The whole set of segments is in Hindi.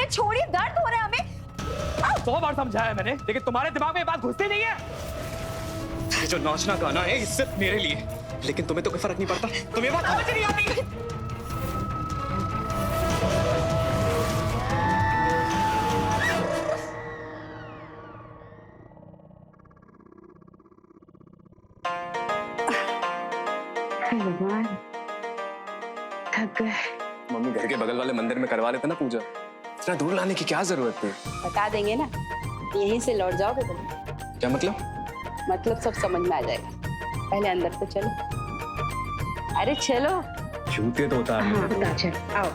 बोलिए छोड़िए, दर्द हो रहा है हमें। 100 बार समझाया मैंने, लेकिन तुम्हारे दिमाग में ये बात घुसती नहीं है। ये जो नाचना गाना है, ये सिर्फ मेरे लिए, लेकिन तुम्हें तो कोई फर्क नहीं पड़ता। तुम्हें बात समझ नहीं आती। भगवान, थक गए। मम्मी घर के बगल वाले मंदिर में करवा लेते ना पूजा, इतना दूर लाने की क्या जरूरत थी? बता देंगे ना, यहीं से लौट जाओगे तुम। क्या मतलब? मतलब सब समझ में आ जाएगा। पहले अंदर तो चलो। अरे चलो। जूते तो उतार लो। हाँ, उतार चल, आओ।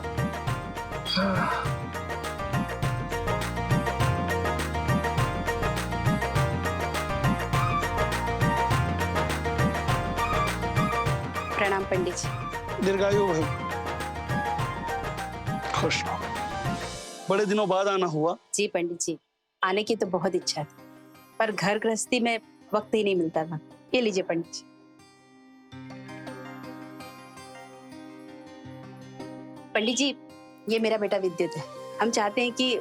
प्रणाम पंडित जी। दीर्घायु भाई, खुश रहो। बड़े दिनों बाद आना हुआ। जी पंडित जी, आने की तो बहुत इच्छा थी, पर घर गृहस्थी में वक्त ही नहीं मिलता था। ये लीजिए पंडित जी। पंडित जी, ये मेरा बेटा विद्युत है। हम चाहते हैं कि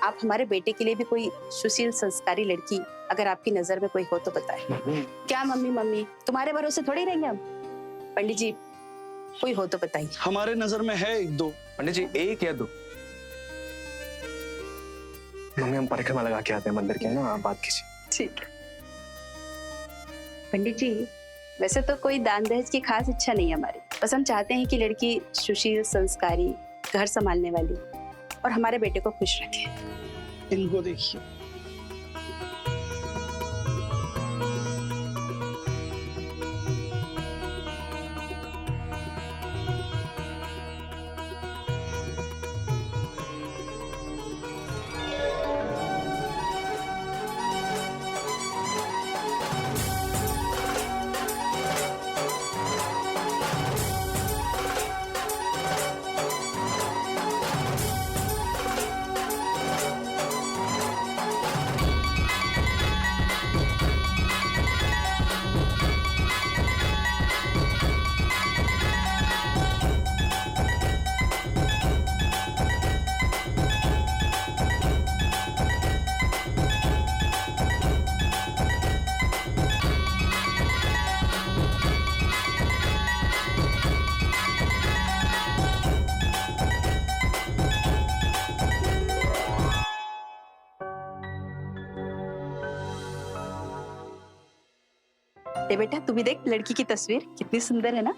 आप हमारे बेटे के लिए भी कोई सुशील संस्कारी लड़की, अगर आपकी नजर में कोई हो तो बताएं। क्या मम्मी तुम्हारे भरोसे थोड़ी रहेंगे हम। पंडित जी, कोई हो तो बताइए। हमारे नजर में है एक दो। पंडित जी, एक या दो? मम्मी हम परिक्रमा लगा के आते हैं मंदिर के, ना आप बात कीजिए। ठीक है पंडित जी, वैसे तो कोई दान दहेज की खास इच्छा नहीं है हमारी। बस हम चाहते हैं कि लड़की सुशील, संस्कारी, घर संभालने वाली और हमारे बेटे को खुश रखे। इनको देखिए, ते बेटा तू भी देख लड़की की तस्वीर कितनी सुंदर है ना।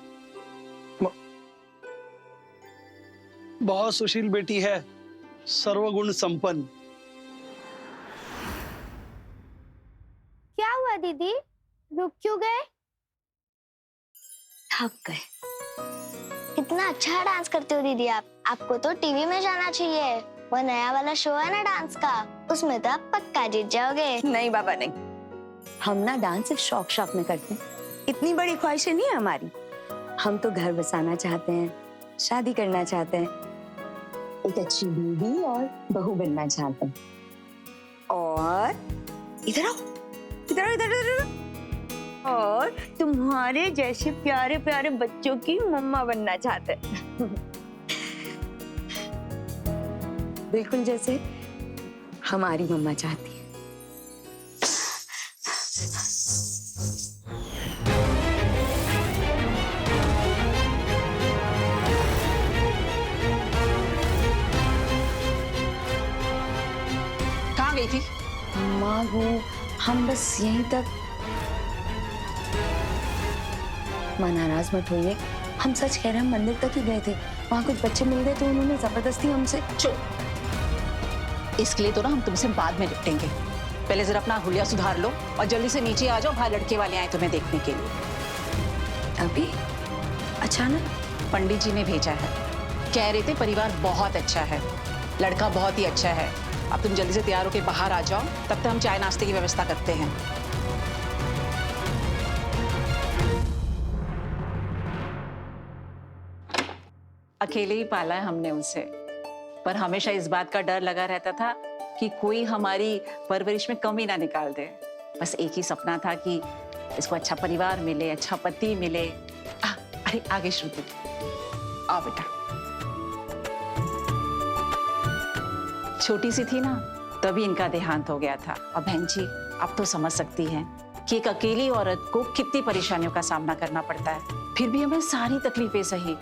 बहुत सुशील बेटी है, सर्वगुण संपन्न। क्या हुआ दीदी, रुक क्यों गए? थक गए। कितना अच्छा डांस करते हो दीदी आप। आपको तो टीवी में जाना चाहिए। वो नया वाला शो है ना डांस का, उसमें तो आप पक्का जीत जाओगे। नहीं बाबा नहीं, हम ना डांस सिर्फ शौक में करते हैं। इतनी बड़ी ख्वाहिशें नहीं है हमारी। हम तो घर बसाना चाहते हैं, शादी करना चाहते हैं, एक अच्छी बीवी और बहू बनना चाहते हैं, और इधर आओ, इधर आओ, इधर इधर, और तुम्हारे जैसे प्यारे प्यारे बच्चों की मम्मा बनना चाहते हैं। बिल्कुल जैसे हमारी मम्मा चाहती है। कहाँ गई थी? माँ वो हम बस यहीं तक। माँ नाराज मत होइए, हम सच कह रहे हैं, हम मंदिर तक ही गए थे। वहाँ कुछ बच्चे मिल गए तो उन्होंने जबरदस्ती हमसे। चुप, इसके लिए तो ना हम तुमसे बाद में निपटेंगे। पहले जरा अपना हुलिया सुधार लो और जल्दी से नीचे आ जाओ, बाहर लड़के वाले आए तुम्हें देखने के लिए। अभी अचानक? पंडित जी ने भेजा है, कह रहे थे परिवार बहुत अच्छा है, लड़का बहुत ही अच्छा है। अब तुम जल्दी से तैयार होकर बाहर आ जाओ, तब तक हम चाय नाश्ते की व्यवस्था करते हैं। अकेले ही पाला है हमने उसे, पर हमेशा इस बात का डर लगा रहता था कि कोई हमारी परवरिश में कमी ना निकाल दे। बस एक ही सपना था कि इसको अच्छा परिवार मिले, अच्छा पति मिले। अरे आगे श्रुति, आओ बेटा। छोटी सी थी ना तभी इनका देहांत हो गया था। और बहन जी आप तो समझ सकती हैं कि एक अकेली औरत को कितनी परेशानियों का सामना करना पड़ता है। फिर भी हमें सारी तकलीफें सही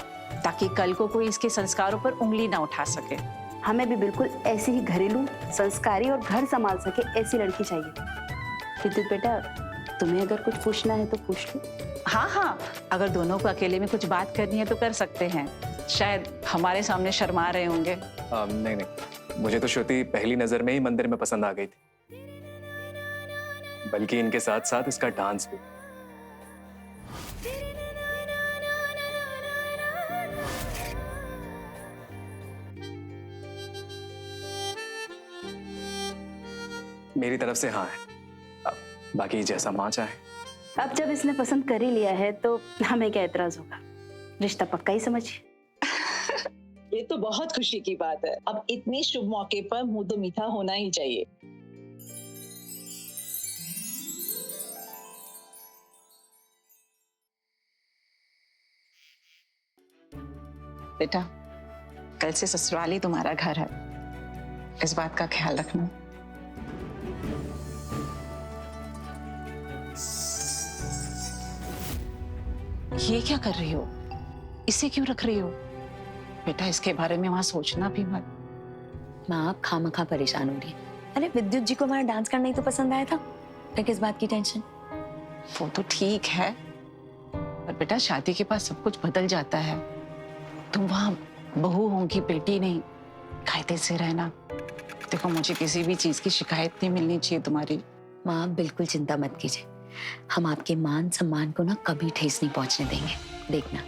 ताकि कल को कोई इसके संस्कारों पर उंगली ना उठा सके। हमें भी बिल्कुल ऐसी ही घरेलू, संस्कारी और घर संभाल सके ऐसी लड़की चाहिए। विद्युत बेटा, तुम्हें अगर कुछ पूछना है तो पूछ लो। हाँ हाँ, अगर दोनों को अकेले में कुछ बात करनी है तो कर सकते हैं। शायद हमारे सामने शर्मा रहे होंगे। नहीं नहीं, मुझे तो श्रुति पहली नजर में ही मंदिर में पसंद आ गई थी, बल्कि इनके साथ साथ इसका डांस भी। मेरी तरफ से हाँ है, अब बाकी जैसा माँ चाहे। अब जब इसने पसंद कर ही लिया है तो हमें क्या एतराज होगा। रिश्ता पक्का ही समझिए। ये तो बहुत खुशी की बात है। अब इतने शुभ मौके पर मुंह तो मीठा होना ही चाहिए। बेटा, कल से ससुराल ही तुम्हारा घर है, इस बात का ख्याल रखना। ये क्या कर रही हो? इसे क्यों रख रही हो? बेटा इसके बारे में वहां सोचना भी मत। माँ आप खामखा परेशान हो रही है। अरे विद्युत जी को हमारा डांस करना ही तो पसंद आया था, फिर किस बात की टेंशन? वो तो ठीक है, पर बेटा शादी के बाद सब कुछ बदल जाता है। तुम वहां बहू होंगी, बेटी नहीं। कायदे से रहना। देखो मुझे किसी भी चीज की शिकायत नहीं मिलनी चाहिए तुम्हारी। माँ आप बिल्कुल चिंता मत कीजिए, हम आपके मान सम्मान को ना कभी ठेस नहीं पहुंचने देंगे। देखना,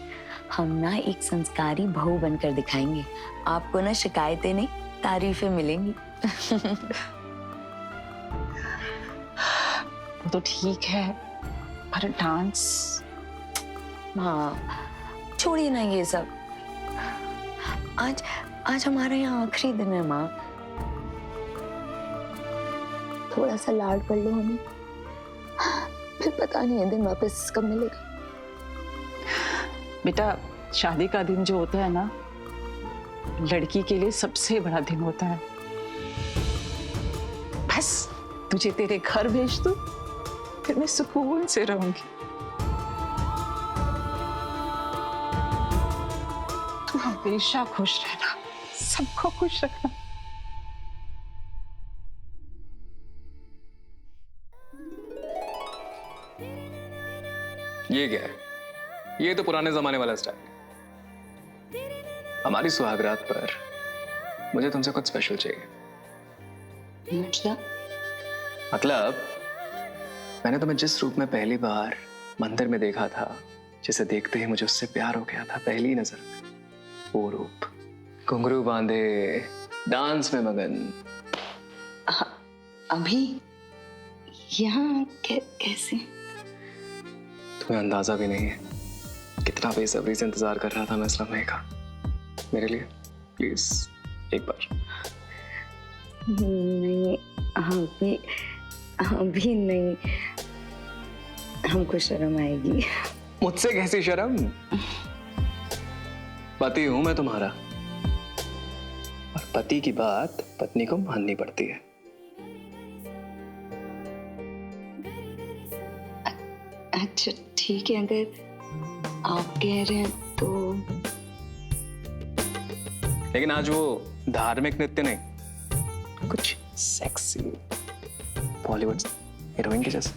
हम ना एक संस्कारी बहू बनकर दिखाएंगे। आपको ना शिकायतें नहीं, तारीफें मिलेंगी। वो तो ठीक है, पर डांस। हाँ छोड़िए ना ये सब। आज हमारे यहाँ आखिरी दिन है माँ, थोड़ा सा लाड कर लो हमें, फिर पता नहीं है दिन वापस कब मिलेगा। बेटा शादी का दिन जो होता है ना, लड़की के लिए सबसे बड़ा दिन होता है। बस तुझे तेरे घर भेज दूं, फिर मैं सुकून से रहूंगी। तू हमेशा खुश रहना, सबको खुश रखना। ये क्या है? ये तो पुराने जमाने वाला स्टाइल है। हमारी सुहागरात पर मुझे तुमसे कुछ स्पेशल चाहिए। मतलब मैंने तुम्हें जिस रूप में पहली बार मंदिर में देखा था, जिसे देखते ही मुझे उससे प्यार हो गया था पहली नजर में, वो रूप, घुंघरू बांधे, डांस में मगन। अभी यहाँ कैसे? तुम्हें अंदाजा भी नहीं है कितना बेसब्री से इंतजार कर रहा था मैं इस लम्हे का। मेरे लिए प्लीज एक बार। नहीं अभी नहीं, हमको शर्म आएगी। मुझसे कैसी शर्म? पति हूं मैं तुम्हारा, और पति की बात पत्नी को माननी पड़ती है। अच्छा ठीक है, अगर आप कह रहे हैं तो। लेकिन आज वो धार्मिक नृत्य नहीं, कुछ सेक्सी बॉलीवुड हीरोइन के जैसे।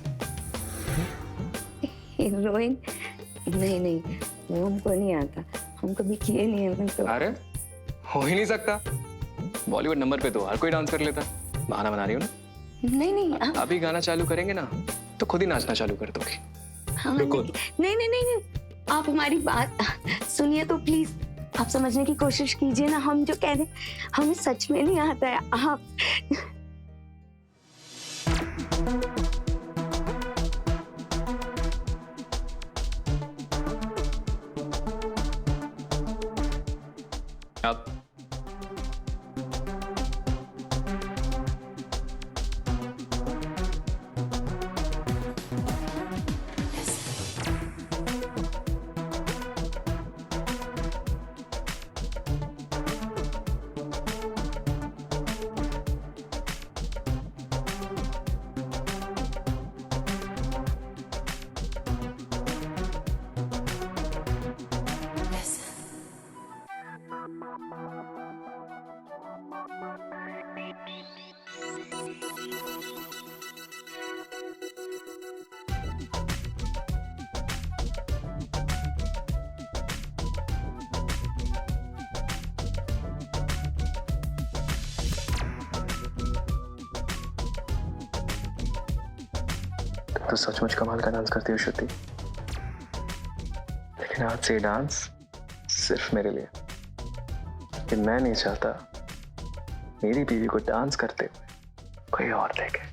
हीरोइन? नहीं वो हमको नहीं आता, हम कभी किए नहीं है तो। अरे हो ही नहीं सकता, बॉलीवुड नंबर पे तो हर कोई डांस कर लेता। बहाना बना रही हो ना? नहीं अभी गाना चालू करेंगे ना तो खुद ही नाचना चालू कर दोगे। हाँ, रुको। नहीं, आप हमारी बात सुनिए तो प्लीज। आप समझने की कोशिश कीजिए ना, हम जो कह रहे हैं हमें सच में नहीं आता है। आप अब तुम तो सचमुच कमाल का डांस करती हो श्रुति, लेकिन आज से डांस सिर्फ मेरे लिए, कि मैं नहीं चाहता मेरी बीवी को डांस करते हुए कोई और देखे।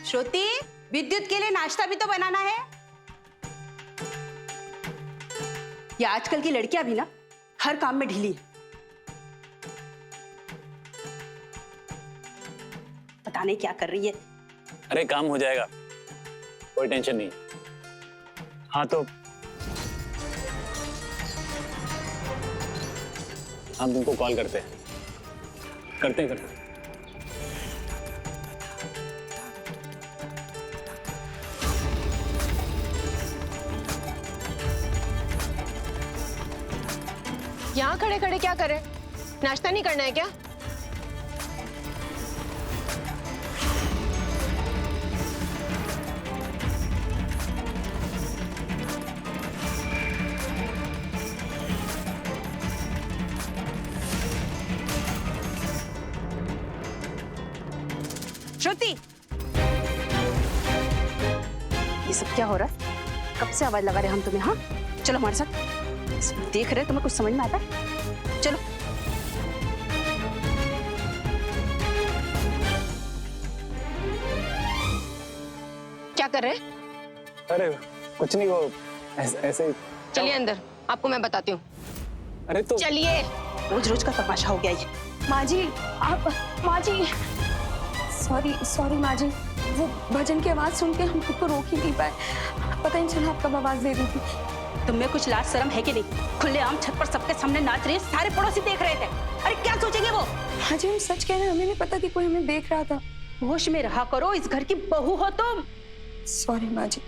श्रुति, विद्युत के लिए नाश्ता भी तो बनाना है। ये आजकल की लड़कियां भी ना हर काम में ढीली है। पता नहीं क्या कर रही है। अरे काम हो जाएगा, कोई टेंशन नहीं। हाँ तो हम तुमको कॉल करते हैं। यहाँ खड़े खड़े क्या कर रहे? नाश्ता नहीं करना है क्या? श्रुति, ये सब क्या हो रहा है? कब से आवाज लगा रहे हम तुम्हें? हाँ चलो हमारे साथ। देख रहे तुम्हें कुछ समझ में आता है? चलो। क्या कर रहे? अरे कुछ नहीं, वो ऐसे ही। चलिए अंदर, आपको मैं बताती हूँ। अरे तो चलिए। रोज रोज का तमाशा हो गया ये। माँ जी, आप, माँ जी, सॉरी माँ जी, वो भजन की आवाज सुन के हम खुद को रोक ही नहीं पाए। पता नहीं चला आप कब आवाज दे दी थी। तुम्हें कुछ लाज शर्म है कि नहीं? खुलेआम छत पर सबके सामने नाच रही है, सारे पड़ोसी देख रहे थे। अरे क्या सोचेंगे वो? हाँ जी, हम सच कह रहे हैं, हमें नहीं पता कि कोई हमें देख रहा था। होश में रहा करो, इस घर की बहू हो तुम। सॉरी माँ जी,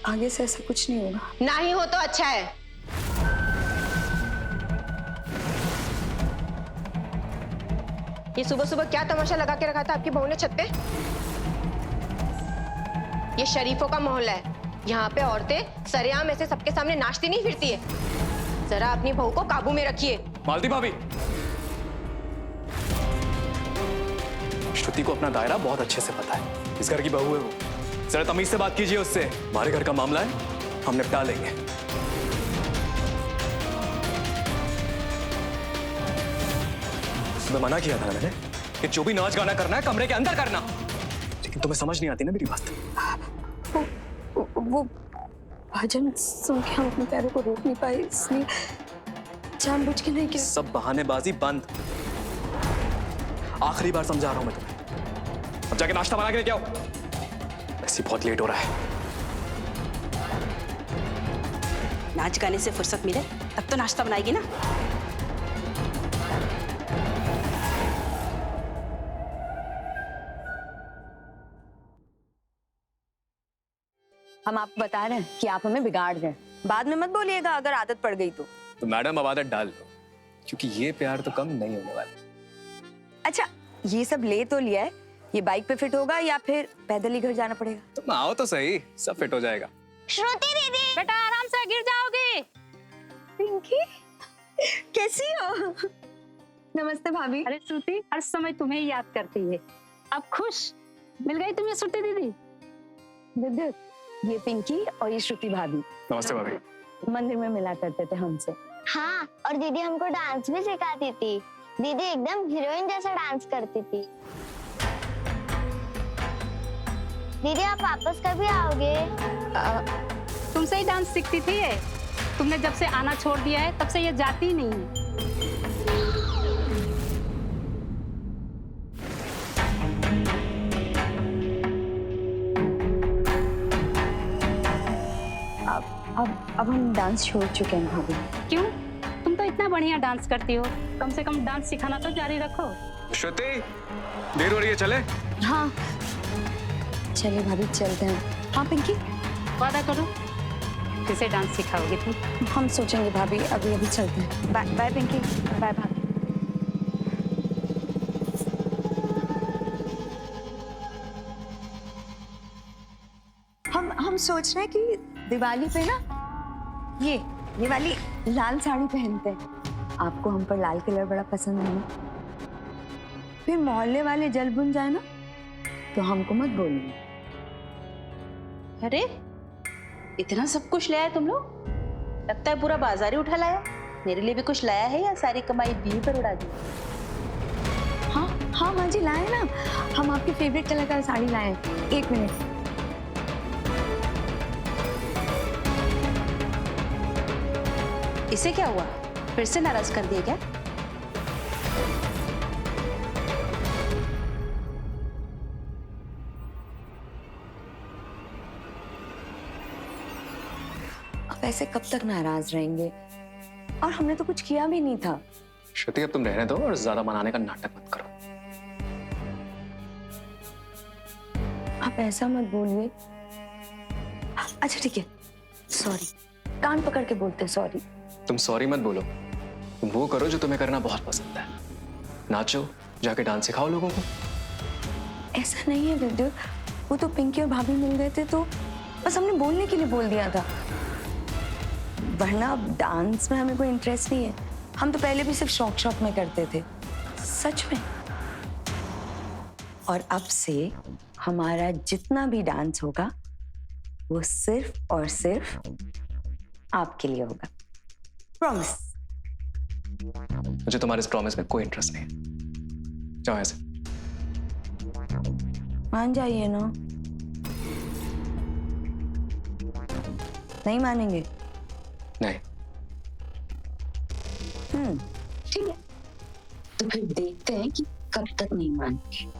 आगे से ऐसा कुछ नहीं होगा। ना ही हो तो अच्छा है। ये सुबह सुबह क्या तमाशा लगा के रखा था आपकी बहू ने छत पे? ये शरीफों का मोहल्ला है, यहाँ पे औरतें सरेआम ऐसे सबके सामने नाचती नहीं फिरती है। जरा अपनी बहू को काबू में रखिए। मालती भाभी, श्रुति को अपना दायरा बहुत अच्छे से पता है। इस घर की बहू है वो, जरा तमीज से बात कीजिए उससे। हमारे घर का मामला है, हम निपटा लेंगे। मैं मना किया था ना मैंने कि जो भी नाच गाना करना है कमरे के अंदर करना, लेकिन तुम्हें समझ नहीं आती ना मेरी बात। वो भजन सुन के हम अपने पैरों को रोक नहीं पाए, इसलिए जानबूझ के नहीं किया। सब बहानेबाजी बंद। आखिरी बार समझा रहा हूं मैं तुम्हें, अब जाके नाश्ता बना के लेके आओ। ऐसे बहुत लेट हो रहा है। नाच गाने से फुर्सत मिले तब तो नाश्ता बनाएगी ना। हम आपको बता रहे हैं कि आप हमें बिगाड़ रहे हैं। बाद में मत बोलिएगा अगर आदत पड़ गई तो मैडम अब आदत डाल लो, क्योंकि ये प्यार तो कम नहीं होने वाला। अच्छा, ये सब ले तो लिया है, ये बाइक पे फिट होगा या फिर पैदल ही घर जाना पड़ेगा? तुम आओ तो सही, सब फिट हो जाएगा। श्रुति दीदी, बेटा आराम से, गिर जाओगी। पिंकी, कैसी हो? नमस्ते भाभी। अरे श्रुति हर समय तुम्हें ही याद करती है। अब खुश मिल गई तुम्हें श्रुति दीदी। विद्युत, ये पिंकी और ये श्रुति भाभी। नमस्ते भाभी। मंदिर में मिला करते थे हमसे। हाँ, और दीदी हमको डांस भी सिखाती थी। दीदी एकदम हीरोइन जैसा डांस करती थी। दीदी आप वापस कभी आओगे? तुमसे ही डांस सीखती थी ये। तुमने जब से आना छोड़ दिया है तब से ये जाती ही नहीं है। अब हम डांस छोड़ चुके हैं भाभी। क्यों? तुम तुम तो इतना बढ़िया डांस करती हो, कम से कम डांस सिखाना तो जारी रखो। श्रुति, देर हो रही है, चले? हाँ चलिए भाभी चलते हैं। हाँ पिंकी, वादा करो किसे डांस सिखाओगी तुम? हम सोचेंगे भाभी, अभी अभी चलते हैं। बाय बाय पिंकी, बाय भाभी। हम सोच रहे हैं कि दिवाली पे ना ये वाली लाल साड़ी पहनते हैं। आपको हम पर लाल कलर बड़ा पसंद है ना, फिर मोहल्ले वाले जल बुन जाए ना तो हमको मत बोलिए। अरे इतना सब कुछ लाया तुम लोग? लगता है पूरा बाजार ही उठा लाया। मेरे लिए भी कुछ लाया है या सारी कमाई बीवी पर उड़ा दी? हाँ हाँ माँ जी लाए ना, हम आपके फेवरेट कलर का साड़ी लाए हैं। 1 मिनट। इसे क्या हुआ? फिर से नाराज कर दिया क्या? अब ऐसे कब तक नाराज रहेंगे? और हमने तो कुछ किया भी नहीं था। श्रुति, अब तुम रहने दो और ज्यादा मनाने का नाटक मत करो। आप ऐसा मत बोलिए। अच्छा ठीक है, सॉरी। कान पकड़ के बोलते सॉरी। तुम सॉरी मत बोलो, तुम वो करो जो तुम्हें करना बहुत पसंद है। नाचो, जाके डांस सिखाओ लोगों को। ऐसा नहीं है विद्युत, वो तो पिंकी और भाभी मिल गए थे तो बस हमने बोलने के लिए बोल दिया था, वरना डांस में हमें कोई इंटरेस्ट नहीं है। हम तो पहले भी सिर्फ शौक में करते थे, सच में। और अब से हमारा जितना भी डांस होगा वो सिर्फ और सिर्फ आपके लिए होगा, प्रॉमिस। मुझे तुम्हारे इस प्रॉमिस में कोई इंटरेस्ट नहीं है। जाओ ऐसे। मान जाइए ना। नहीं मानेंगे? नहीं। ठीक है, तो फिर देखते हैं कि कब तक नहीं मानेंगे।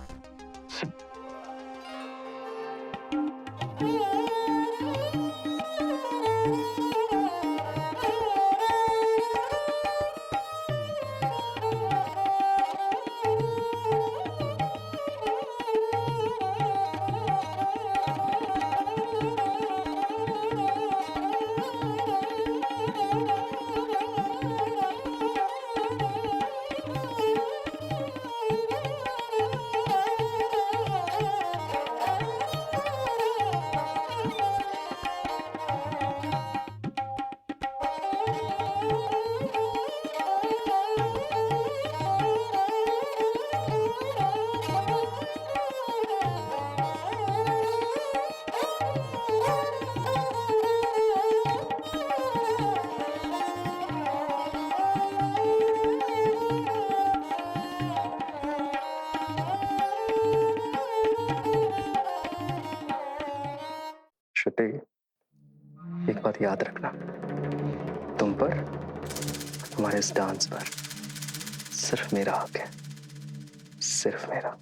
श्रुति, एक बात याद रखना, तुम पर, तुम्हारे इस डांस पर सिर्फ मेरा हक है, सिर्फ मेरा।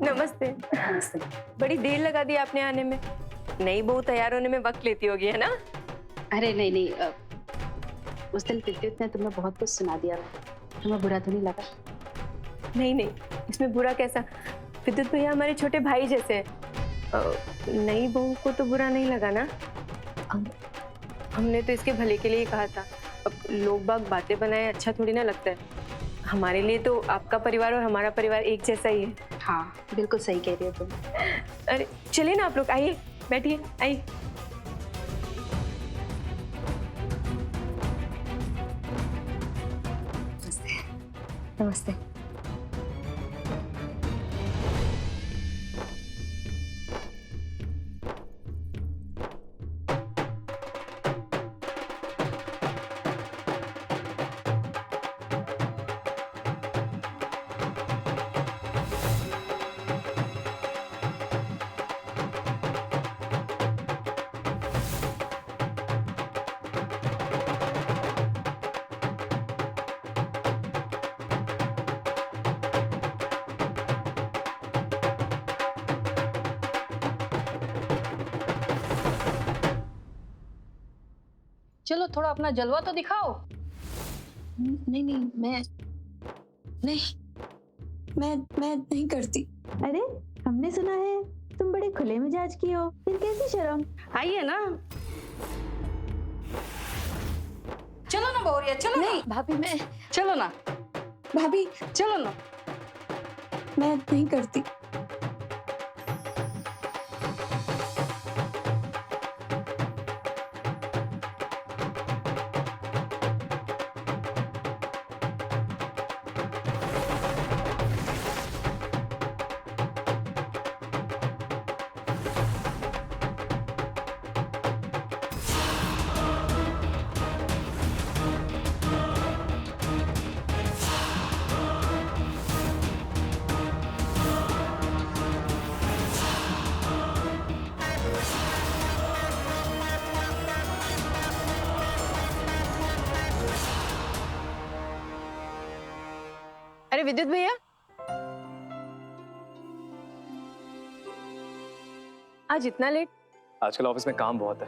नमस्ते। बड़ी देर लगा दी आपने आने में। नई बहू तैयार होने में वक्त लेती होगी, है ना? अरे नहीं, उस दिन विद्युत ने तुम्हें बहुत कुछ सुना दिया, तुम्हें बुरा तो नहीं लगा? नहीं, इसमें बुरा कैसा? विद्युत भैया हमारे छोटे भाई जैसे हैं। नई बहू को तो बुरा नहीं लगा ना? हमने तो इसके भले के लिए ही कहा था। अब लोग बाग बातें बनाए अच्छा थोड़ी ना लगता है। हमारे लिए तो आपका परिवार और हमारा परिवार एक जैसा ही है। हाँ बिल्कुल सही कह रही हो तुम। अरे चलिए ना आप लोग, आइए बैठिए, आइए। नमस्ते। चलो थोड़ा अपना जलवा तो दिखाओ। नहीं नहीं, मैं नहीं करती। अरे हमने सुना है तुम बड़े खुले मिजाज की हो, फिर कैसी शर्म? आइए ना। चलो ना बहुरिया, चलो। नहीं भाभी, मैं चलो ना भाभी, चलो ना। मैं नहीं करती। अरे विद्युत भैया, आज इतना लेट? आजकल ऑफिस में काम बहुत है,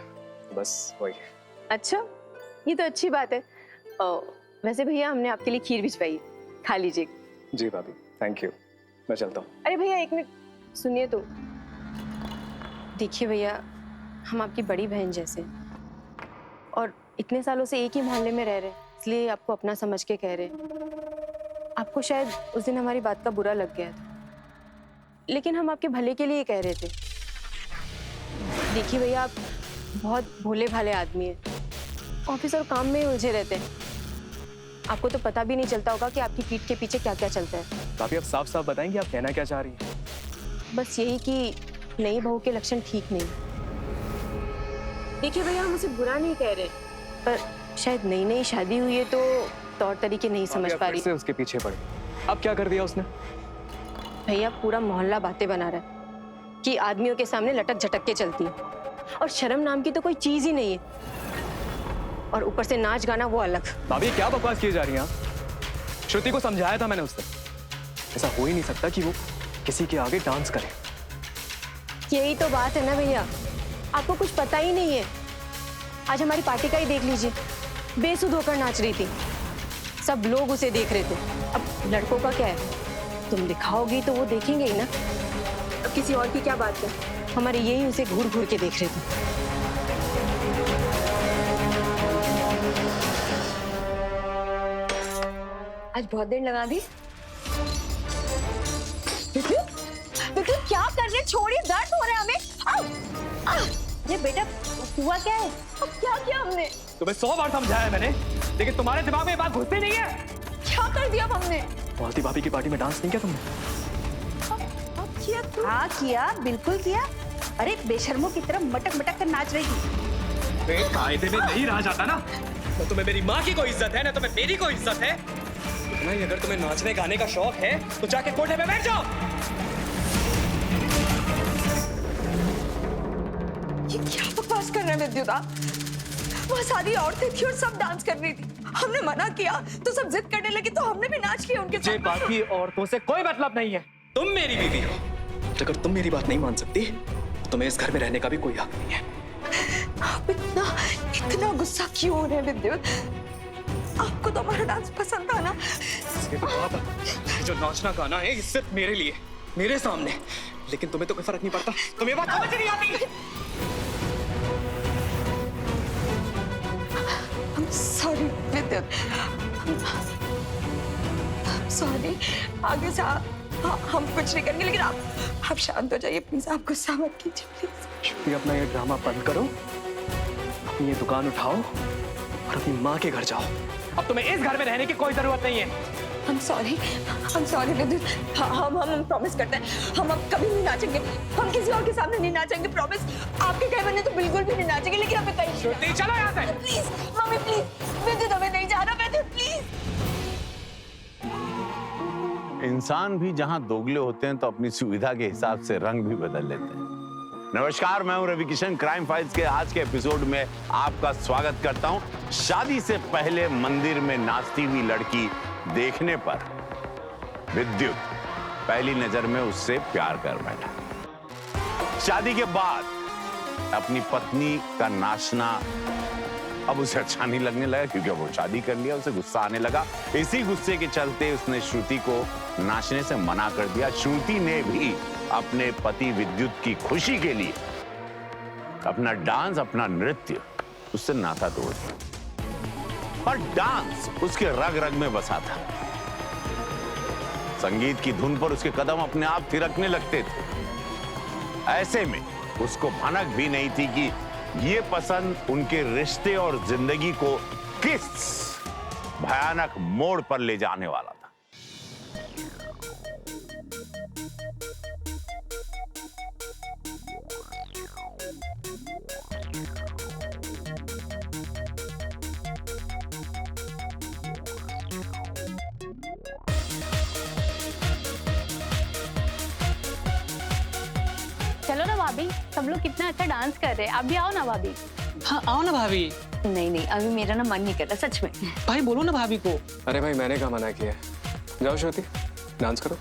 तो बस वही। अच्छा, ये तो अच्छी बात है। वैसे भैया हमने आपके लिए खीर भिजवाई है, खा लीजिए। जी भाभी, थैंक यू। मैं चलता हूँ। अरे भैया एक मिनट सुनिए तो। देखिए भैया, हम आपकी बड़ी बहन जैसे हैं और इतने सालों से एक ही मोहल्ले में रह रहे हैं, इसलिए आपको अपना समझ के कह रहे हैं। आपको शायद उस दिन हमारी बात का बुरा लग गया था, लेकिन हम आपके भले के लिए कह रहे थे। देखिए भैया, आप बहुत भोले भाले आदमी हैं, ऑफिस और काम में ही उलझे रहते हैं। आपको तो पता भी नहीं चलता होगा कि आपकी पीठ के पीछे क्या क्या चलता है। भाभी आप साफ साफ बताएंगे आप कहना क्या चाह रही हैं? बस यही कि नई बहू के लक्षण ठीक नहीं। देखिए भैया, हम उसे बुरा नहीं कह रहे, पर शायद नई नई शादी हुई है तो तौर तरीके नहीं समझ पा रही। से उसके पीछे पड़े। अब क्या कर दिया उसने? भैया पूरा मोहल्ला बातें बना रहा है कि आदमियों के सामने लटक झटक के चलती है और शर्म नाम की तो कोई चीज ही नहीं है, और ऊपर से नाच गाना वो अलग। भाभी क्या बकवास किए जा रही हैं आप? श्रुति को समझाया था मैंने उससे, ऐसा हो ही नहीं सकता कि वो किसी के आगे डांस करे। यही तो बात है ना भैया, आपको कुछ पता ही नहीं है। आज हमारी पार्टी का ही देख लीजिए, बेसुध होकर नाच रही थी, सब लोग उसे देख रहे थे। अब लड़कों का क्या है, तुम दिखाओगी तो वो देखेंगे ही ना। अब किसी और की क्या बात है, हमारे यही उसे घूर घूर के देख रहे थे। आज बहुत देर लगा दी। विद्युत क्या कर रहे, छोड़िए, दर्द हो रहा है हमें। अरे बेटा हुआ क्या है? अब क्या किया हमने? तुम्हें 100 बार समझाया मैंने, लेकिन तुम्हारे दिमाग में ये बात घुसती नहीं है। क्या कर दिया अब हमने? मालती भाभी की पार्टी में डांस नहीं किया तुमने? किया तू? हाँ किया, बिल्कुल किया। अरे बेशर्मों की तरह मटक मटक कर नाच रही थी। कायदे में नहीं रहा जाता ना, तो तुम्हें मेरी माँ की कोई इज्जत है ना तुम्हें मेरी कोई इज्जत है। नहीं, अगर तुम्हें नाचने गाने का शौक है तो जाके कोठे पे बैठ जाओ। ये क्या बकवास कर रहे हैं विद्युत आप? वहाँ सारी औरतें थी और सब डांस कर रही थी, हमने मना किया तो सब जिद करने लगी तो हमने भी नाच लिया उनके साथ। बाकी औरतों से कोई मतलब नहीं है, तुम मेरी बीवी हो। अगर तुम मेरी बात नहीं मान सकती तो तुम्हें इस घर में रहने का भी कोई हक नहीं है। आप इतना गुस्सा क्यों हो रहे हैं विद्युत? आपको तो हमारा डांस पसंद था ना? इसके बाद ये जो नाचना गाना है ये सिर्फ मेरे लिए, मेरे सामने, लेकिन तुम्हें तो कोई फर्क नहीं पड़ता, तुम्हें बात समझ नहीं आती। I'm sorry विद्युत, सॉरी, आगे से हम कुछ नहीं करेंगे, लेकिन आप शांत हो जाइए प्लीज, आप गुस्सा मत कीजिए प्लीज। श्रुति अपना ये ड्रामा बंद करो, अपनी ये दुकान उठाओ और अपनी माँ के घर जाओ। अब तुम्हें इस घर में रहने की कोई जरूरत नहीं है। I'm sorry विद्युत, हम प्रॉमिस करते हैं, हम अब कभी नहीं नाचेंगे, हम किसी और के सामने नहीं नाचेंगे, प्रॉमिस। आपके घर में तो बिल्कुल भी नहीं नाचेंगे, लेकिन हमें कहीं श्रुति चलो यहाँ से। प्लीज मम्मी प्लीज, विद्युत हमें नहीं जाना, विद्युत प्लीज। इंसान भी जहां दोगले होते हैं तो अपनी सुविधा के हिसाब से रंग भी बदल लेते हैं। नमस्कार, मैं हूं रवि किशन। क्राइम फाइल्स के आज के एपिसोड में आपका स्वागत करता हूं। शादी से पहले मंदिर में नाचती हुई लड़की देखने पर विद्युत पहली नजर में उससे प्यार कर बैठा। शादी के बाद अपनी पत्नी का नाचना अब उसे अच्छा नहीं लगने लगा, क्योंकि वो शादी कर लिया, उसे गुस्सा आने लगा। इसी गुस्से के चलते उसने श्रुति को नाचने से मना कर दिया। श्रुति ने भी अपने पति विद्युत की खुशी के लिए अपना डांस, अपना नृत्य उससे नाता तोड़ दिया। और डांस उसके रग रग में बसा था। संगीत की धुन पर उसके कदम अपने आप थिरकने लगते थे। ऐसे में उसको भनक भी नहीं थी कि ये पसंद उनके रिश्ते और जिंदगी को किस भयानक मोड़ पर ले जाने वाला था। चलो ना भाभी, सब लोग कितना अच्छा डांस कर रहे हैं, आप भी आओ ना भाभी। हाँ आओ ना भाभी। नहीं, अभी मेरा ना मन नहीं कर रहा सच में। भाई बोलो ना भाभी को। अरे भाई मैंने कहा मना किया है। जाओ श्रुति डांस करो।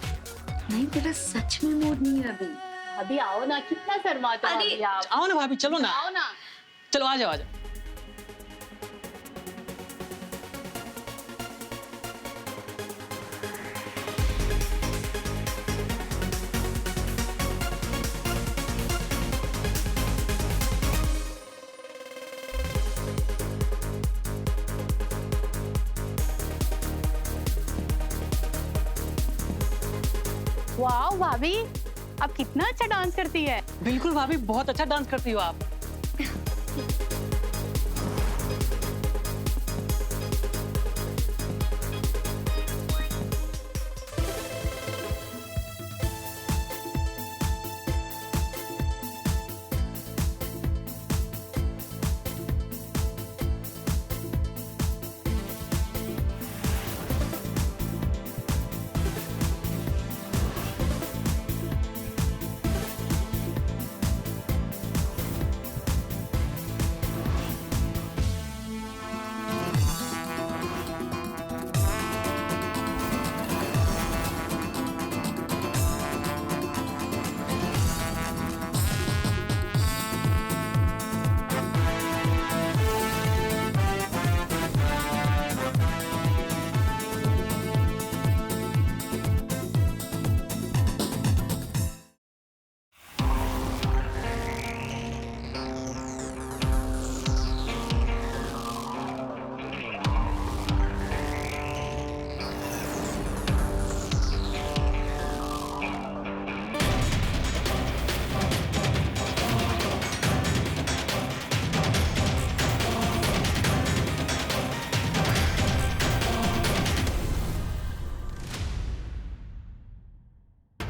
नहीं, मेरा सच में मूड नहीं है अभी। भाभी आओ ना, कितना शर्माते हो भाभी आप। आओ ना भाभी, चलो ना। आओ ना। चलो आ जाओ आ जाओ। वाह भाभी, आप कितना अच्छा डांस करती है। बिल्कुल भाभी, बहुत अच्छा डांस करती हो आप।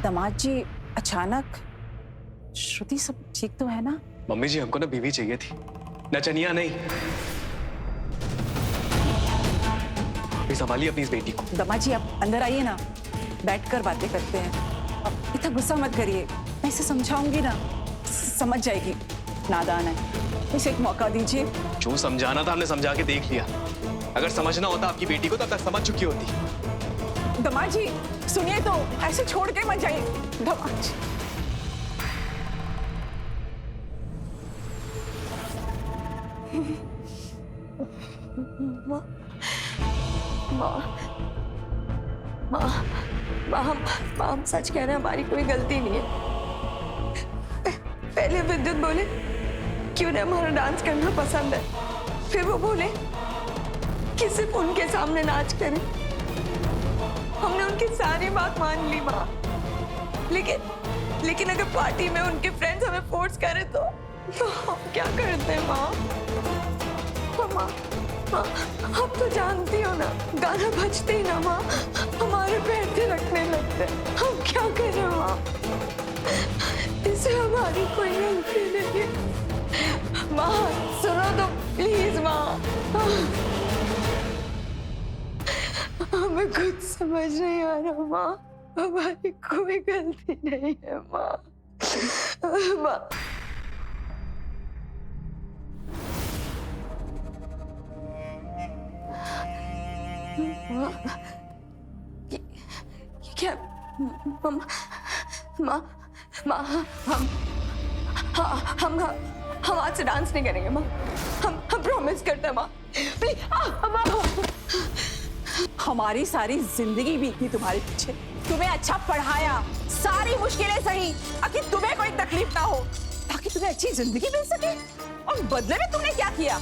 दामाद जी अचानक, श्रुति सब ठीक तो है ना? मम्मी जी हमको ना बीवी चाहिए थी, नचनिया नहीं। अभी संभालिए अपनी इस बेटी को। दामाद जी आप अंदर आइए ना, बैठकर बातें करते हैं। अब इतना गुस्सा मत करिए, मैं इसे समझाऊंगी ना, समझ जाएगी। नादान है, इसे एक मौका दीजिए। जो समझाना था हमने समझा के देख लिया। अगर समझना होता आपकी बेटी को तब तक समझ चुकी होती। दामाद जी सुनिए तो, ऐसे छोड़ के मत जाइए। दामाद जी हम सच कह रहे हैं, हमारी कोई गलती नहीं है। पहले विद्युत बोले कि उन्हें हमारा डांस करना पसंद है, फिर वो बोले कि सिर्फ उनके सामने नाच करें। हमने उनकी सारी बात मान ली माँ, लेकिन अगर पार्टी में उनके फ्रेंड्स हमें फोर्स करें तो हम क्या करते हैं माँ? माँ आप तो जानती हो ना, गाना बजते ही ना माँ हमारे पैर थिरकने लगते हैं। हम क्या करें माँ? इसे हमारी कोई गलती नहीं। माँ सुनो तो प्लीज माँ, हमें कुछ समझ नहीं आ रहा माँ, हमारी कोई गलती नहीं है माँ। माँ क्या माँ हम आज से डांस नहीं करेंगे माँ, हम प्रॉमिस करते हैं माँ, प्लीज। हमारी सारी जिंदगी बीती तुम्हारे पीछे, तुम्हें अच्छा पढ़ाया, सारी मुश्किलें सही ताकि तुम्हें कोई तकलीफ ना हो, ताकि तुम्हें अच्छी जिंदगी मिल सके। और बदले में तुमने क्या किया?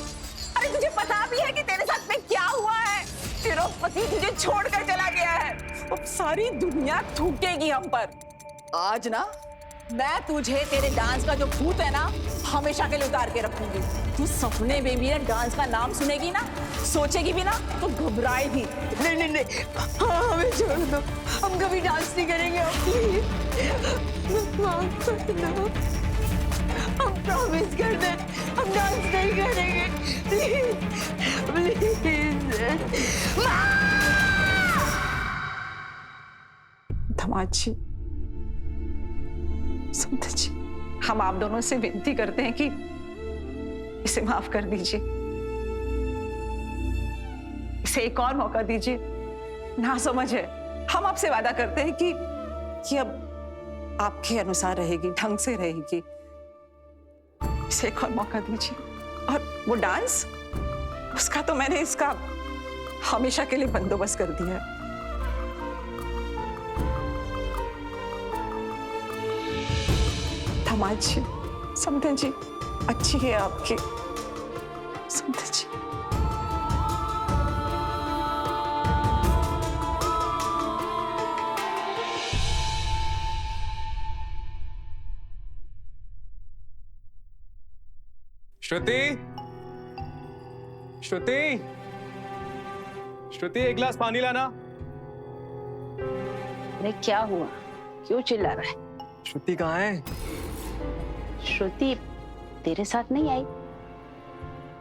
अरे तुझे पता भी है कि तेरे साथ में क्या हुआ है? तेरा पति तुझे छोड़कर चला गया है। अब सारी दुनिया थूकेगी हम पर। आज ना मैं तुझे तेरे डांस का जो भूत है ना हमेशा के लिए उतार के रखूंगी। तू सपने में भी ना डांस का नाम सुनेगी ना, सोचेगी भी ना तो घबराएगी। नहीं हाँ, हमें छोड़ दो, हम कभी डांस नहीं करेंगे प्लीज। माफ कर दो, हम प्रॉमिस कर दे हम डांस नहीं करेंगे प्लीज प्लीज। धमाल जी, समझे जी, हम आप दोनों से विनती करते हैं कि इसे माफ कर दीजिए, इसे एक और मौका दीजिए। ना समझ है, हम आपसे वादा करते हैं कि अब आपके अनुसार रहेगी, ढंग से रहेगी। इसे एक और मौका दीजिए। और वो डांस, उसका तो मैंने इसका हमेशा के लिए बंदोबस्त कर दिया है। धमाल जी, समझे जी, अच्छी है आपकी, समझे जी। श्रुति, श्रुति, श्रुति, एक गिलास पानी लाना। अरे क्या हुआ, क्यों चिल्ला रहा है? श्रुति कहाँ है? श्रुति तेरे साथ नहीं आई।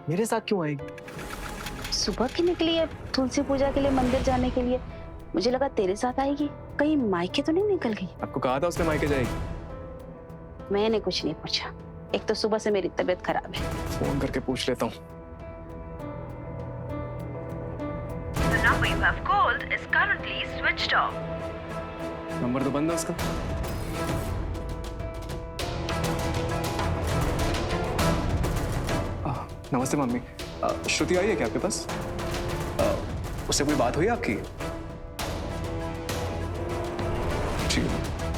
मेरे साथ क्यों आएगी? सुबह की निकली है तुलसी पूजा के लिए मंदिर जाने के लिए, मुझे लगा तेरे साथ आएगी। कहीं मायके तो नहीं निकल गई? आपको कहा था उसने मायके जाएगी। मैंने कुछ नहीं पूछा, एक तो सुबह से मेरी तबीयत खराब है। फोन करके पूछ लेता हूँ। The number you have called is currently switched off. Number तो बंद है उसका। नमस्ते मम्मी, श्रुति आई है क्या आपके पास? उससे कोई बात हुई आपकी?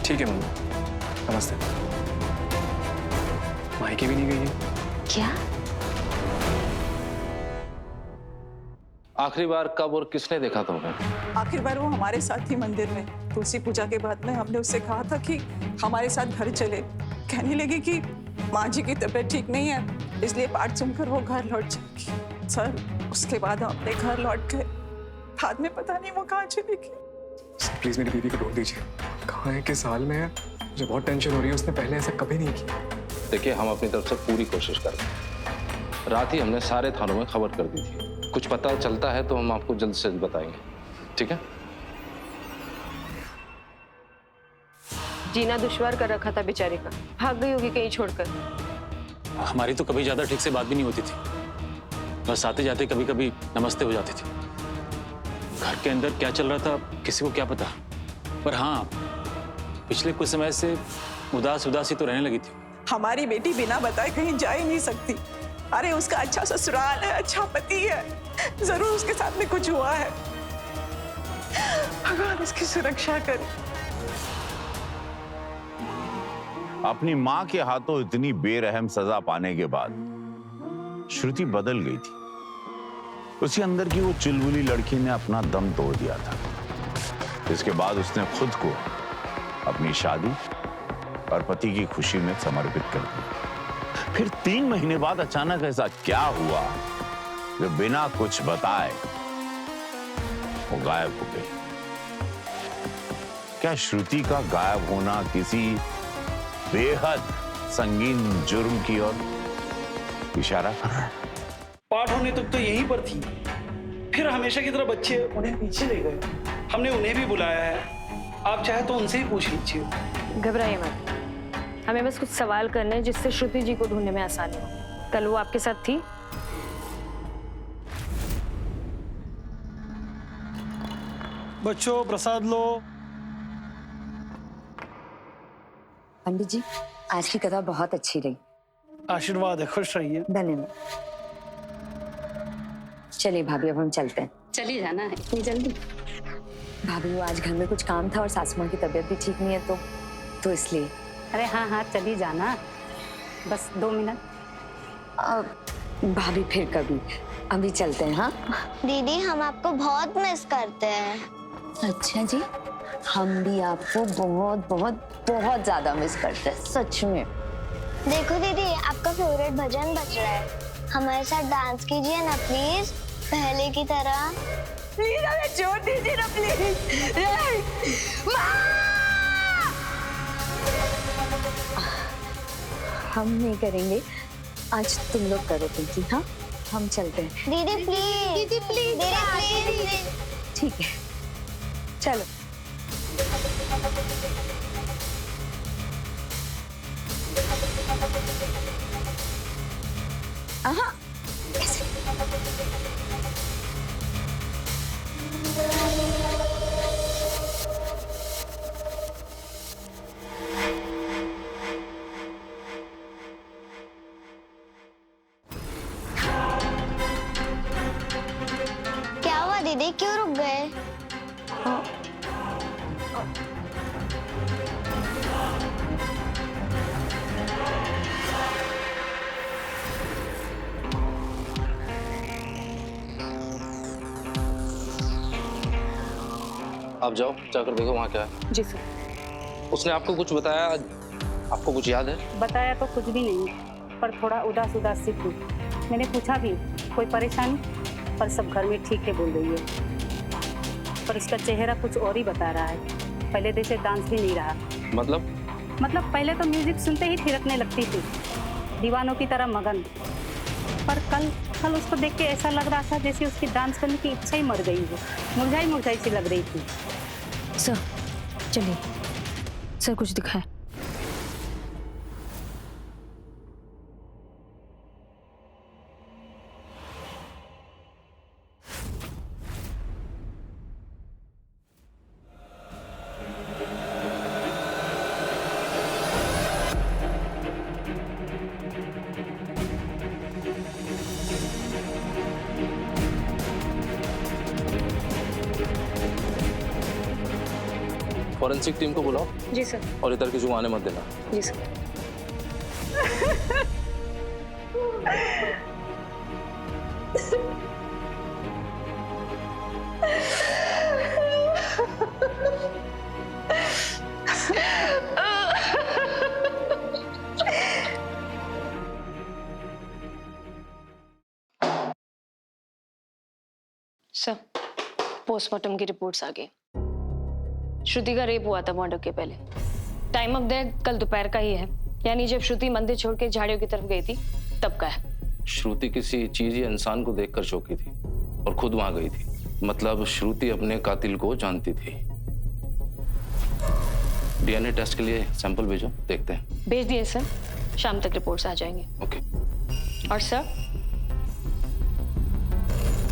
ठीक है मम्मी, नमस्ते। मायके भी नहीं गई है क्या? आखिरी बार कब और किसने देखा तुम्हें? आखिर बार वो हमारे साथ ही मंदिर में तुलसी पूजा के बाद में हमने उससे कहा था कि हमारे साथ घर चले। कहने लगी कि माँ जी की तबीयत ठीक नहीं है, इसलिए पाठ सुनकर वो घर लौट जाएगी। सर, उसके बाद हम अपने घर लौट गए, बाद में पता नहीं वो कहाँ चली गई। प्लीज मेरी बीवी को ढूंढ दीजिए, कहाँ है, किस हाल में है। मुझे बहुत टेंशन हो रही है, उसने पहले ऐसा कभी नहीं किया। देखिए, हम अपनी तरफ से पूरी कोशिश कर रहे हैं। रात ही हमने सारे थानों में खबर कर दी थी, कुछ पता चलता है तो हम आपको जल्द से जल्द बताएंगे, ठीक है? जीना दुश्वार कर रखा था बेचारे का, भाग गई होगी कहीं छोड़कर। हमारी तो कभी ज्यादा ठीक से बात भी नहीं होती थी, बस आते जाते कभी कभी नमस्ते हो जाती थी। घर के अंदर क्या चल रहा था किसी को क्या पता, पर हाँ, पिछले कुछ समय से उदास उदासी तो रहने लगी थी। हमारी बेटी बिना बताए कहीं जा ही नहीं सकती। अरे उसका अच्छा ससुराल है, अच्छा पति है, जरूर उसके साथ में कुछ हुआ है। भगवान उसकी सुरक्षा करे। अपनी मां के हाथों इतनी बेरहम सजा पाने के बाद श्रुति बदल गई थी। उसके अंदर की वो चुलबुली लड़की ने अपना दम तोड़ दिया था। इसके बाद उसने खुद को अपनी शादी और पति की खुशी में समर्पित कर दिया। फिर 3 महीने बाद अचानक ऐसा क्या हुआ जो बिना कुछ बताए वो गायब हो गई? क्या श्रुति का गायब होना किसी बेहद संगीन जुर्म की ओर इशारा कर रहा है? पाठ होने तक तो यहीं पर थी, फिर हमेशा की तरह बच्चे उन्हें पीछे ले गए। हमने उन्हें भी बुलाया है, आप चाहे तो उनसे ही पूछ लीजिए। घबराइए मत, हमें बस कुछ सवाल करने हैं जिससे श्रुति जी को ढूंढने में आसानी हो। कल वो आपके साथ थी? बच्चों प्रसाद लो। पंडित जी, आज की कथा बहुत अच्छी रही। आशीर्वाद है, खुश रहिए। धन्यवाद। चलिए भाभी, अब हम चलते हैं। चली जाना है इतनी जल्दी? भाभी, वो आज घर में कुछ काम था और सासू माँ की तबीयत भी ठीक नहीं है, तो इसलिए। अरे हाँ हाँ चली जाना, बस 2 मिनट। भाभी फिर कभी, अभी चलते हैं। हाँ दीदी, हम आपको बहुत मिस करते हैं। अच्छा जी, हम भी आपको बहुत बहुत बहुत ज्यादा मिस करते हैं, सच में। देखो दीदी, आपका फेवरेट भजन बज रहा है, हमारे साथ डांस कीजिए ना प्लीज, पहले की तरह। प्लीज हमें छोड़ दीजिए ना प्लीज। हम नहीं करेंगे, आज तुम लोग करो पिंकी। हाँ हम चलते हैं। दीदी प्लीज, दीदी प्लीज, दीदी प्लीज। ठीक है, चलो। हाँ ऐसे। क्या हुआ दीदी, क्यों रुक गए? आप जाओ, जाकर देखो वहाँ क्या है। जी सर। उसने आपको कुछ बताया? आपको कुछ याद है? बताया तो कुछ भी नहीं, पर थोड़ा उदास उदास सी थी। मैंने पूछा भी कोई परेशानी, पर सब घर में ठीक है बोल रही है। पर उसका चेहरा कुछ और ही बता रहा है, पहले जैसे डांस भी नहीं रहा। मतलब पहले तो म्यूजिक सुनते ही थिरकने लगती थी, दीवानों की तरह मगन। पर कल उसको देख के ऐसा लग रहा था जैसे उसकी डांस करने की इच्छा ही मर गई हो, मुरझाई सी लग रही थी। सर चलिए, सर कुछ दिखाए। फॉरेंसिक टीम को बुलाओ। जी सर। और इधर किसी को आने मत देना। जी सर। सर, पोस्टमार्टम की रिपोर्ट्स आ गई। श्रुति का रेप हुआ था मर्डर के पहले। टाइम ऑफ डेथ कल दोपहर का ही है, यानी जब श्रुति मंदिर छोड़ के झाड़ियों की तरफ गई थी तब का है। श्रुति किसी चीज या इंसान को देखकर चौंकी थी और खुद वहां गई थी। मतलब श्रुति अपने कातिल को जानती थी। डीएनए टेस्ट के लिए सैंपल भेजो, देखते हैं। भेज दिए सर, शाम तक रिपोर्ट्स आ जाएंगे। ओके। और सर,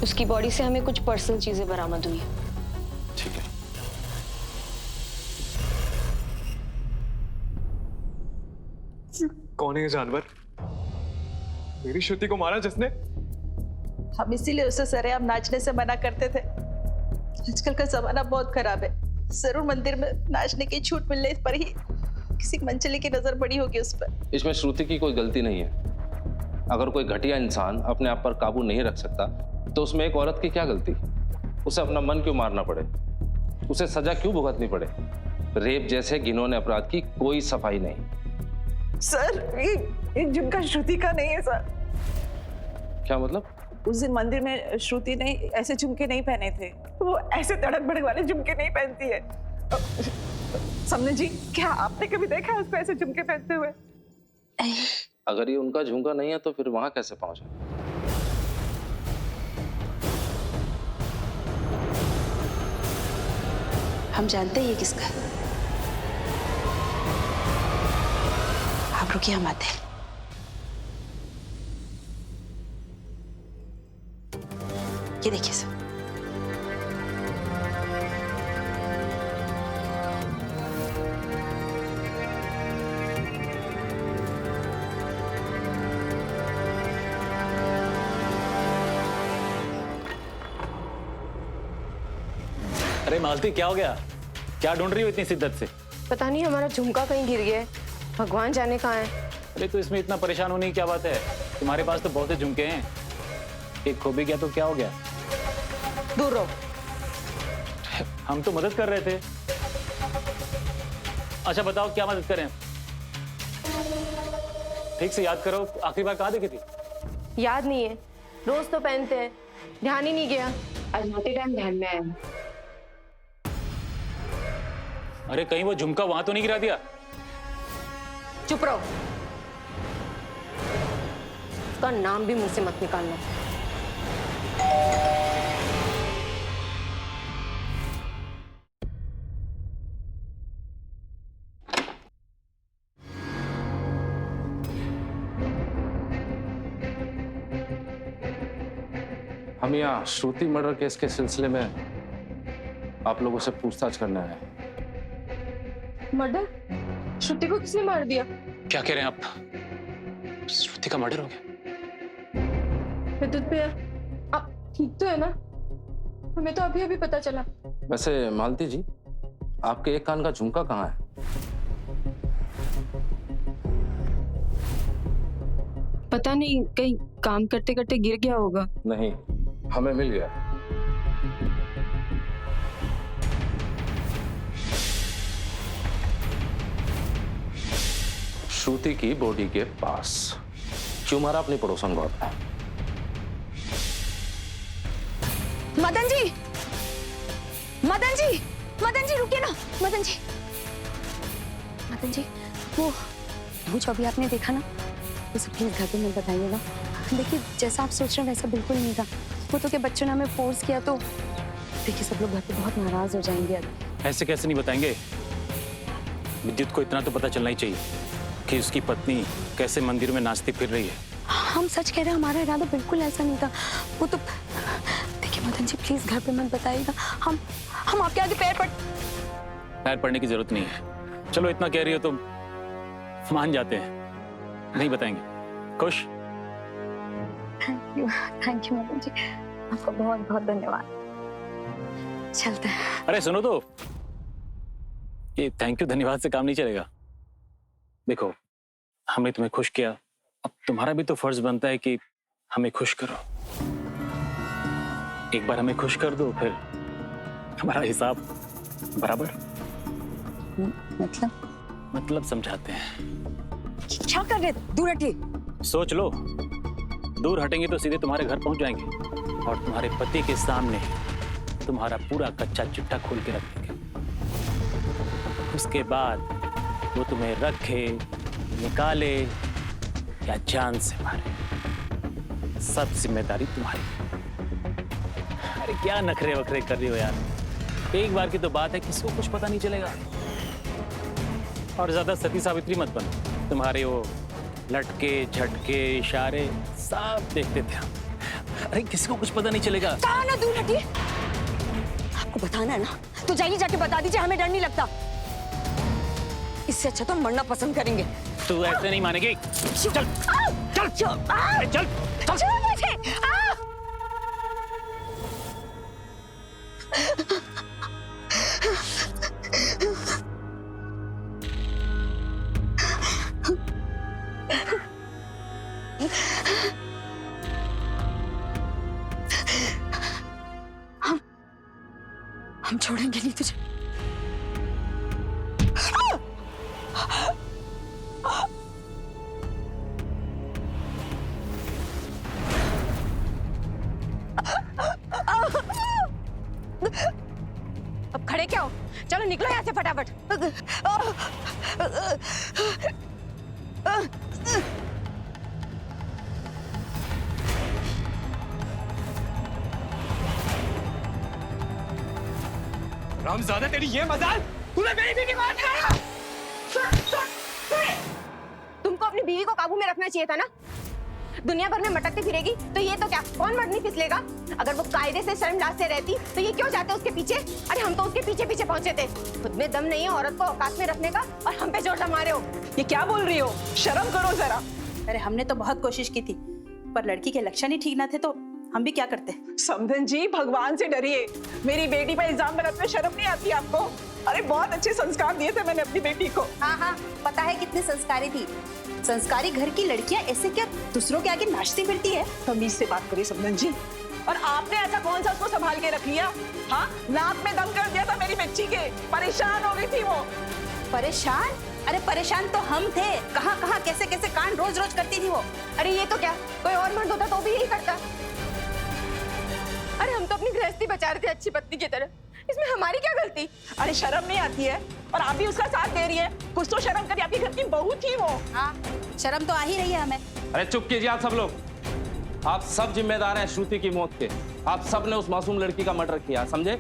उसकी बॉडी से हमें कुछ पर्सनल चीजें बरामद हुई है। ठीक है। कौन है ये जानवर? मेरी श्रुति को मारा जिसने? हम इसीलिए उसे सरेआम नाचने से मना करते थे। आजकल का जमाना बहुत खराब है, जरूर मंदिर में नाचने की छूट मिलने पर ही किसी मंचली की नजर पड़ी होगी उस पर। इसमें श्रुति की कोई गलती नहीं है। अगर कोई घटिया इंसान अपने आप पर काबू नहीं रख सकता तो उसमें एक औरत की क्या गलती? उसे अपना मन क्यों मारना पड़े? उसे सजा क्यों भुगतनी पड़े? रेप जैसे घिनौने अपराध की कोई सफाई नहीं। सर ये झुमका श्रुति का नहीं है सर। क्या मतलब? उस दिन मंदिर में श्रुति ने ऐसे झुमके नहीं पहने थे। वो ऐसे तड़क भड़क वाले झुमके नहीं पहनती है। समझे जी, क्या आपने कभी देखा है उसको ऐसे झुमके पहनते हुए? अगर ये उनका झुमका नहीं है तो फिर वहां कैसे पहुंचा? हम जानते हैं ये किसका है। आप रुकिए, हम आते हैं। ये देखिए सर, अरे मालती, क्या हो गया? क्या ढूंढ रही हो इतनी शिद्दत से? पता नहीं, हमारा झुमका कहीं गिर गया है, भगवान जाने कहाँ है। अरे तो इसमें इतना परेशान होने की क्या बात है? तुम्हारे पास तो बहुत से झुमके हैं, एक खो भी गया तो क्या हो गया? दूर रहो। हम तो मदद कर रहे थे। अच्छा बताओ, क्या मदद करें? ठीक से याद करो, आखिरी बार कहाँ देखी थी? याद नहीं है, रोज तो पहनते हैं, ध्यान ही नहीं गया। आज नहाते टाइम ध्यान में आया। अरे कहीं वो झुमका वहां तो नहीं गिरा दिया? चुप रहो, उसका नाम भी मुंह से मत निकालना। हम यहाँ श्रुति मर्डर केस के सिलसिले में आप लोगों से पूछताछ करने आए हैं। मर्डर? श्रुति को किसने मार दिया? क्या कह रहे हैं आप? श्रुति का मर्डर हो गया? विद्युत भैया, आप ठीक तो है ना? हमें तो अभी अभी पता चला। वैसे मालती जी, आपके एक कान का झुमका कहाँ है? पता नहीं, कहीं काम करते करते गिर गया होगा। नहीं, हमें मिल गया। श्रुति की बॉडी के पास। क्यों मारा अपनी पड़ोसन को आपने? मदन जी, मदन जी, मदन जी रुकिए ना। मदन जी, मदन जी, वो जो अभी आपने देखा ना, उसे प्लीज घर पे मत बताइएगा। देखिए, जैसा आप सोच रहे हैं वैसा बिल्कुल नहीं था। वो तो क्या बच्चों ने हमें फोर्स किया, तो देखिए सब लोग घर पे बहुत नाराज हो जाएंगे। ऐसे कैसे नहीं बताएंगे? विद्युत को इतना तो पता चलना ही चाहिए कि उसकी पत्नी कैसे मंदिर में नाचती फिर रही है। हम सच कह रहे हैं, हमारा इरादा बिल्कुल ऐसा नहीं था। वो तो देखिए मदन जी, प्लीज घर पे मत बताइएगा। हम आपके आगे पैर पड़ने की जरूरत नहीं है। चलो, इतना कह रही हो तो मान जाते हैं, नहीं बताएंगे। खुश? थैंक यू मदन जी, आपका बहुत बहुत धन्यवाद। चलते हैं। अरे सुनो तो, ये थैंक यू धन्यवाद से काम नहीं चलेगा। देखो, हमने तुम्हें खुश किया, अब तुम्हारा भी तो फर्ज बनता है कि हमें खुश करो। एक बार हमें खुश कर दो, फिर हमारा हिसाब बराबर। मतलब समझाते हैं। क्या कर रहे? दूर हटिए। सोच लो, दूर हटेंगे तो सीधे तुम्हारे घर पहुंच जाएंगे और तुम्हारे पति के सामने तुम्हारा पूरा कच्चा चिट्ठा खोल के रख देंगे। उसके बाद वो तुम्हें रखे, निकाले या जान से मारे, सब जिम्मेदारी तुम्हारी। अरे क्या नखरे वखरे कर रही हो यार? एक बार की तो बात है, किसी को कुछ पता नहीं चलेगा। और ज्यादा सती सावित्री मत बनो। तुम्हारे वो लटके झटके इशारे सब देखते थे हम। अरे किसी को कुछ पता नहीं चलेगा। ना दूर हटिए। आपको बताना है ना, तो जाइए, जाके बता दीजिए, हमें डर नहीं लगता। इससे अच्छा तो हम मरना पसंद करेंगे। तू ऐसे नहीं मानेगी। चल चल चल चल चल चल। हम छोड़ेंगे नहीं तुझे। अब खड़े क्या हो, चलो निकलो यहाँ से फटाफट। रामज़ादा तेरी ये मजाल, तूने मेरी बीवी को हाथ लगाया। तुमको अपनी बीवी को काबू में रखना चाहिए था ना। दुनिया भर में मटकती फिरेगी तो ये तो क्या, कौन मर्द नहीं फिसलेगा। अगर वो कायदे से शर्मलाज से रहती तो ये क्यों जाते उसके पीछे। अरे हम तो उसके पीछे पीछे पहुंचे थे। खुद में दम नहीं है औरत को औकात में रखने का और हम पे जोर जमा रहे हो। ये क्या बोल रही हो, शर्म करो जरा। अरे हमने तो बहुत कोशिश की थी, पर लड़की के लक्षण ही ठीक ना थे तो हम भी क्या करते। समधन जी, भगवान से डरिए। मेरी बेटी पर इल्जाम लगाते हुए शर्म नहीं आती आपको? अरे बहुत अच्छे संस्कार दिए थे मैंने अपनी बेटी को। हाँ हाँ, पता है कितनी संस्कारी थी। संस्कारी घर की लड़कियां ऐसे क्या दूसरों के आगे नाचती फिरती है। तमीज से बात करिए समधन जी। और आपने ऐसा कौन सा उसको संभाल के रख लिया? हाँ, नाक में दम कर दिया था मेरी बच्ची के। परेशान हो गई थी वो। परेशान? अरे परेशान तो हम थे। कहाँ कहाँ कैसे कैसे कांड रोज रोज करती थी वो। अरे ये तो क्या, कोई और मर्द होता तो भी यही करता। अरे हम तो अपनी गृहस्थी बचा रहे थे अच्छी पत्नी की तरह, इसमें हमारी क्या गलती। अरे शर्म नहीं आती है? और आप भी उसका साथ दे रही है। कुछ तो शर्म करिए, आपकी घर की बहू थी वो। हाँ, शर्म तो आ ही रही है हमें। अरे चुप कीजिए आप सब लोग। आप सब जिम्मेदार हैं श्रुति की मौत के। आप सब ने उस मासूम लड़की का मर्डर किया, समझे?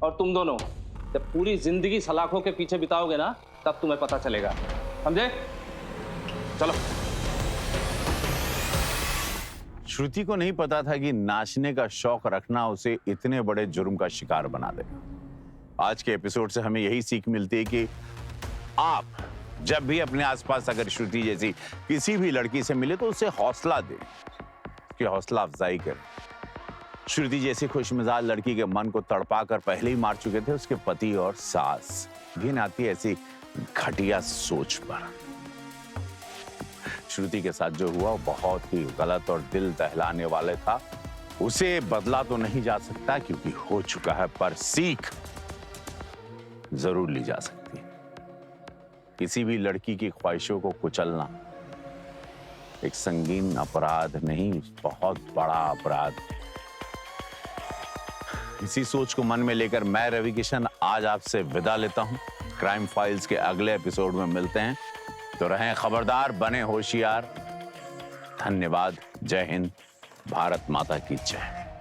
और तुम दोनों जब पूरी जिंदगी सलाखों के पीछे बिताओगे ना, तब तुम्हें पता चलेगा, समझे? चलो। श्रुति को नहीं पता था कि नाचने का शौक रखना उसे इतने बड़े जुर्म का शिकार बना देगा। आज के एपिसोड से हमें यही सीख मिलती है कि आप जब भी अपने आसपास अगर श्रुति जैसी किसी भी लड़की से मिले तो उसे हौसला दें, उसकी हौसला अफजाई करें। श्रुति जैसी खुशमिजाज लड़की के मन को तड़पा कर पहले ही मार चुके थे उसके पति और सास। घिन आती है ऐसी घटिया सोच पर। श्रुति के साथ जो हुआ वो बहुत ही गलत और दिल दहलाने वाले था। उसे बदला तो नहीं जा सकता क्योंकि हो चुका है, पर सीख जरूर ली जा सकती है। किसी भी लड़की की ख्वाहिशों को कुचलना एक संगीन अपराध नहीं, बहुत बड़ा अपराध है। इसी सोच को मन में लेकर मैं रवि किशन आज आपसे विदा लेता हूं। क्राइम फाइल्स के अगले एपिसोड में मिलते हैं, तो रहें खबरदार, बने होशियार। धन्यवाद। जय हिंद, भारत माता की जय।